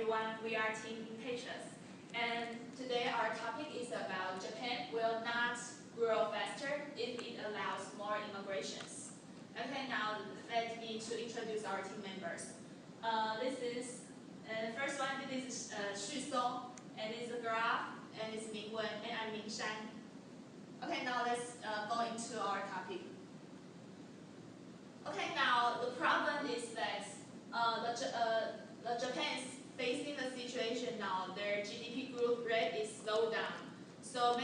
everyone, we are Team Impetus. And today our topic is about Japan will not grow faster if it allows more immigrations. Okay, now let me to introduce our team members. First one, this is Xu Song, and this is Graph, and this is Ming Wen, and I'm Ming Shan. Okay, now let's go into our topic. Okay, now the problem is that Japan is facing the situation now. Their GDP growth rate is slowed down. So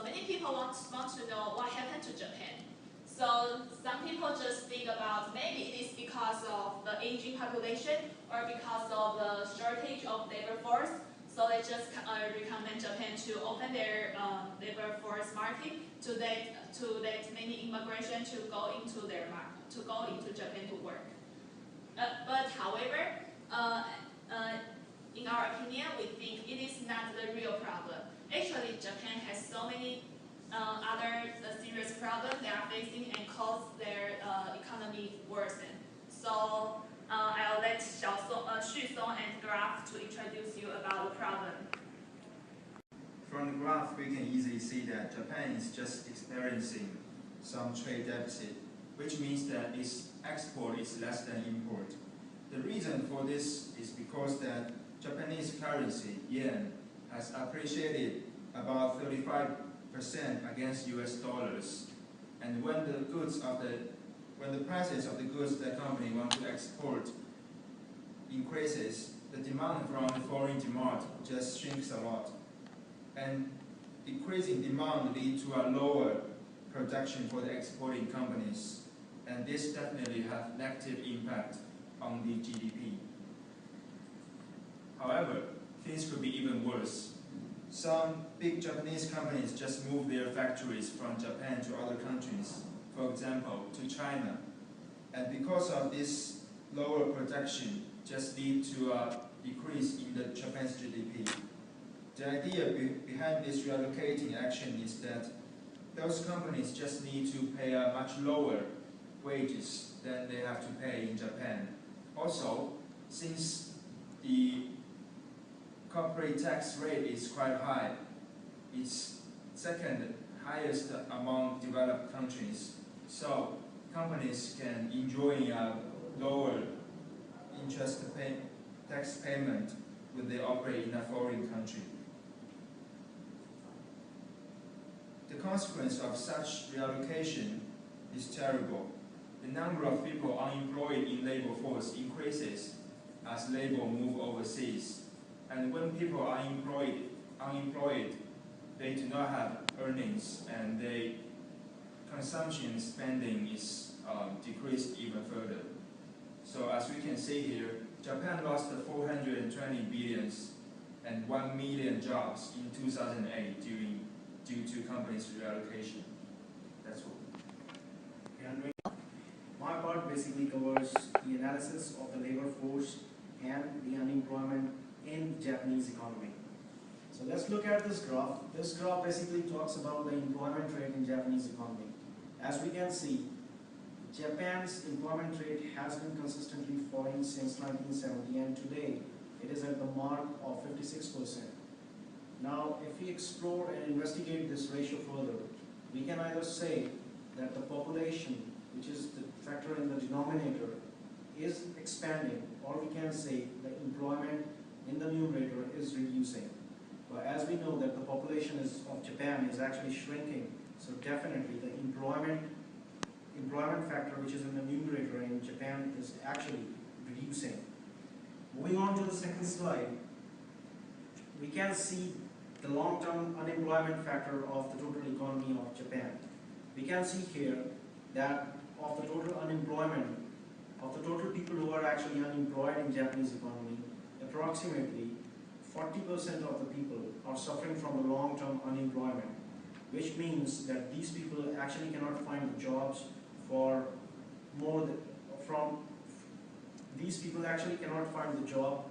many people want to know what happened to Japan. So some people just think about maybe it is because of the aging population or because of the shortage of labor force. So they just recommend Japan to open their labor force market to let many immigration to go into Japan to work. But however, in our opinion, we think it is not the real problem. Actually, Japan has so many other serious problems they are facing and cause their economy worsen. So I'll let Xu Song and Graph to introduce you about the problem. From the graph, we can easily see that Japan is just experiencing some trade deficit, which means that its export is less than import. The reason for this is because that Japanese currency, yen, has appreciated about 35% against US dollars. And when the prices of the goods the company wants to export increases, the demand from the foreign demand just shrinks a lot. And decreasing demand leads to a lower production for the exporting companies. And this definitely has negative impact on the GDP. However, things could be even worse. Some big Japanese companies just move their factories from Japan to other countries, for example, to China. And because of this lower production, just lead to a decrease in the Japan's GDP. The idea behind this relocating action is that those companies just need to pay a much lower wages than they have to pay in Japan. Also, since the corporate tax rate is quite high, it's second highest among developed countries, so companies can enjoy a lower interest tax payment when they operate in a foreign country. The consequence of such reallocation is terrible. The number of people unemployed in labor force increases as labor move overseas. And when people are unemployed, they do not have earnings, and their consumption spending is decreased even further. So as we can see here, Japan lost 420 billions and 1 million jobs in 2008 due to companies' reallocation. That's all. My part basically covers the analysis of the labor force and the unemployment in the Japanese economy. So let's look at this graph. This graph basically talks about the employment rate in Japanese economy. As we can see, Japan's employment rate has been consistently falling since 1970, and today it is at the mark of 56%. Now, if we explore and investigate this ratio further, we can either say that the population, which is the factor in the denominator, is expanding, or we can say the employment in the numerator is reducing. But as we know that the population of Japan is actually shrinking, so definitely the employment factor, which is in the numerator in Japan, is actually reducing. Moving on to the second slide, we can see the long-term unemployment factor of the total economy of Japan. We can see here that of the total unemployment, of the total people who are actually unemployed in Japanese economy, approximately 40% of the people are suffering from the long-term unemployment, which means that these people actually cannot find jobs for these people actually cannot find the job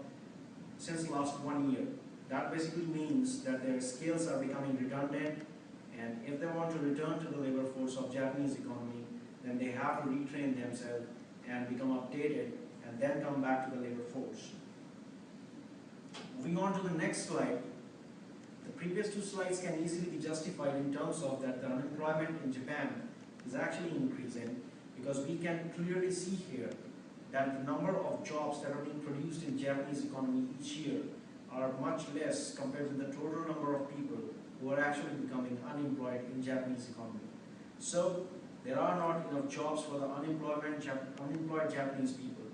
since last 1 year. That basically means that their skills are becoming redundant, and if they want to return to the labor force of Japanese economy, then they have to retrain themselves and become updated and then come back to the labor force. Moving on to the next slide. The previous two slides can easily be justified in terms of that the unemployment in Japan is actually increasing, because we can clearly see here that the number of jobs that are being produced in Japanese economy each year are much less compared to the total number of people who are actually becoming unemployed in Japanese economy. So there are not enough jobs for the unemployed Japanese people.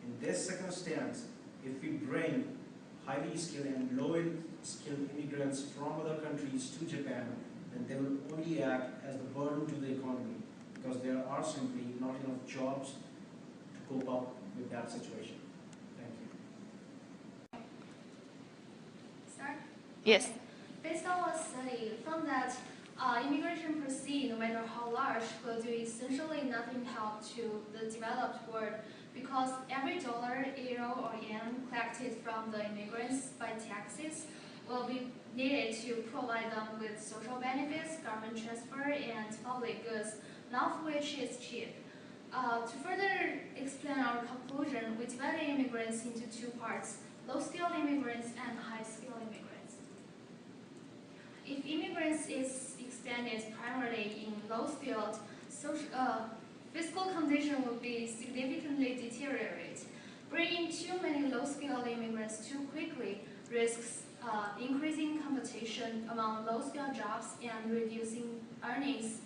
In this circumstance, if we bring highly skilled and low-skilled immigrants from other countries to Japan, then they will only act as the burden to the economy, because there are simply not enough jobs to cope up with that situation. Thank you. Start? Yes. Based on a study, found that immigration per se, no matter how large, will do essentially nothing to help to the developed world, because every dollar, euro, or yen collected from the immigrants by taxes will be needed to provide them with social benefits, government transfer, and public goods, none of which is cheap. To further explain our conclusion, we divided immigrants into two parts: low-skilled immigrants and high-skilled immigrants. If immigrants is expanded primarily in low-skilled, fiscal condition will be significantly deteriorate. Bringing too many low-skilled immigrants too quickly risks increasing competition among low-skilled jobs and reducing earnings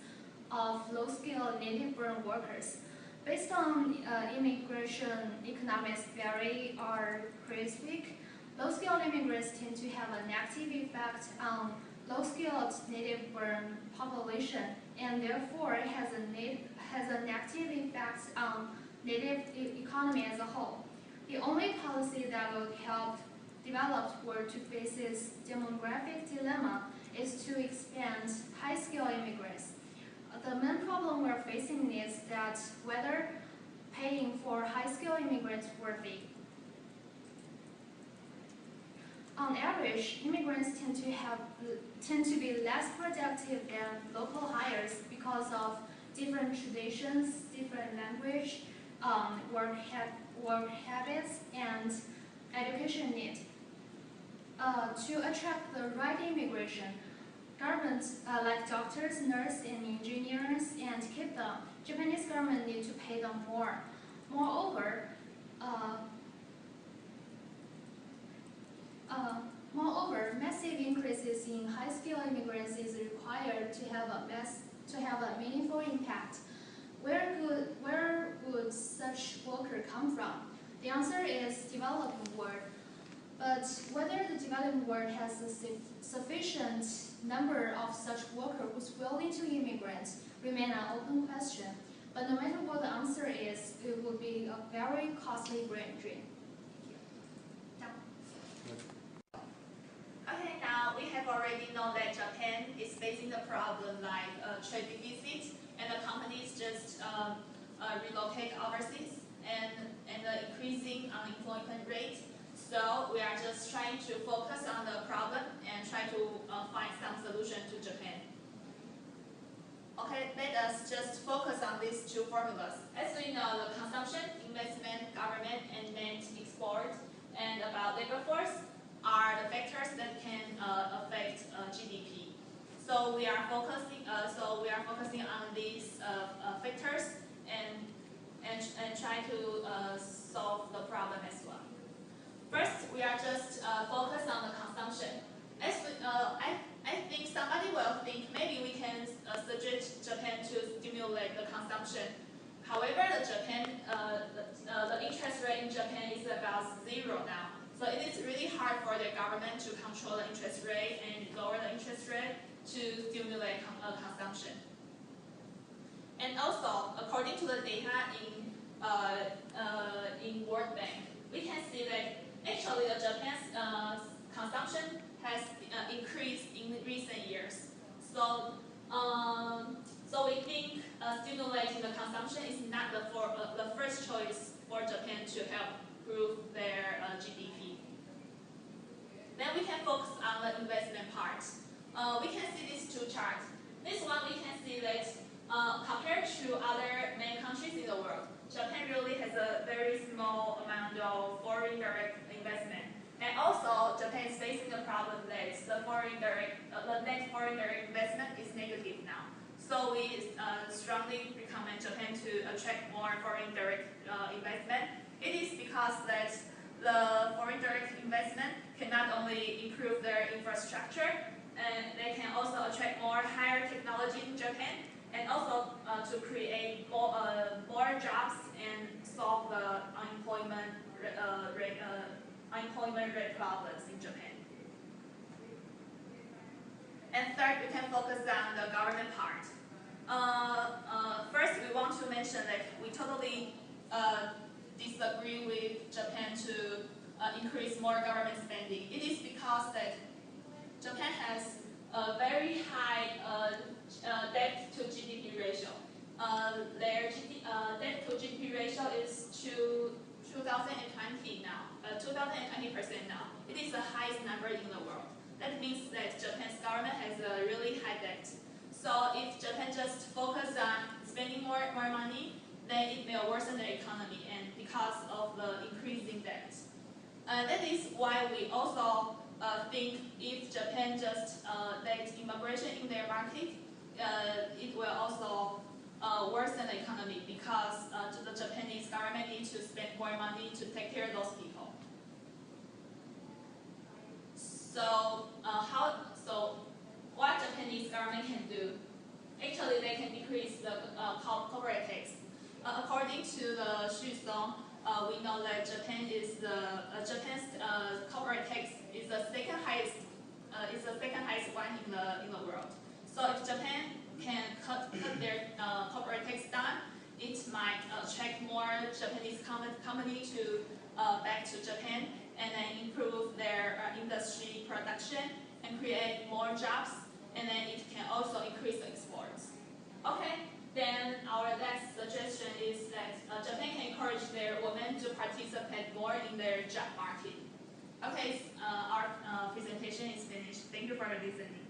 of low-skilled native-born workers. Based on immigration economics theory or Chris-Wick, low-skilled immigrants tend to have a negative effect on low-skilled native-born population, and therefore has a negative effect on native economy as a whole. The only policy that will help developed world to face this demographic dilemma is to expand high-skilled immigrants. The main problem we're facing is that whether paying for high-skilled immigrants worthy. On average, immigrants tend to be less productive than local hires because of different traditions, different language, work habits, and education need. To attract the right immigration, governments like doctors, nurses, and engineers, and keep them, Japanese government need to pay them more. Moreover, massive increases in high-skilled immigrants is required to have a meaningful impact. Where would such worker come from? The answer is developing world. But whether the developing world has a sufficient number of such workers willing to immigrate remain an open question. But no matter what the answer is, it would be a very costly brain drain. Okay, now we have already known that Japan is facing the problem like trade deficit, and the companies just relocate overseas, and the increasing unemployment rate. So we are just trying to focus on the problem and try to find some solution to Japan. Okay, let us just focus on these two formulas. As we know, the consumption, investment, government, and net export, and about labor force are the factors that can affect GDP. So we are focusing. On these factors and try to solve the problem as well. First, we are just focused on the consumption. As I think somebody will think maybe we can suggest Japan to stimulate the consumption. However, the interest rate in Japan is about 0 now. So it is really hard for the government to control the interest rate and lower the interest rate to stimulate consumption. And also, according to the data in World Bank, we can see that actually the Japan's consumption has increased in recent years. So we think stimulating the consumption is not the first choice for Japan to help grow their GDP. Then we can focus on the investment part. We can see these two charts. This one we can see that compared to other main countries in the world, Japan really has a very small amount of foreign direct investment. And also, Japan is facing the problem that the net foreign direct investment is negative now. So we strongly recommend Japan to attract more foreign direct investment. It is because that the foreign direct investment can not only improve their infrastructure, and they can also attract more higher technology in Japan, and also to create more jobs and solve the unemployment rate problems in Japan. And third, we can focus on the government part. First, we want to mention that we totally disagree with Japan to increase more government spending. It is because that Japan has a very high debt to GDP ratio. Their debt to GDP ratio is 2020 now, 2020% now. It is the highest number in the world. That means that Japan's government has a really high debt. So if Japan just focus on spending more money, then it may worsen the economy, and because of the increasing debt. That is why we also think if Japan just let immigration in their market, it will also worsen the economy, because the Japanese government needs to spend more money to take care of those people. So what Japanese government can do? Actually, they can decrease the corporate tax. According to the Shusong, we know that Japan's corporate tax is the second highest one in the world. So if Japan can cut their corporate tax down, it might attract more Japanese company to back to Japan, and then improve their industry production and create more jobs, and then it can also increase the exports. Okay, then our next suggestion is that Japan can encourage their women to participate more in their job market. Okay, our presentation is finished. Thank you for listening.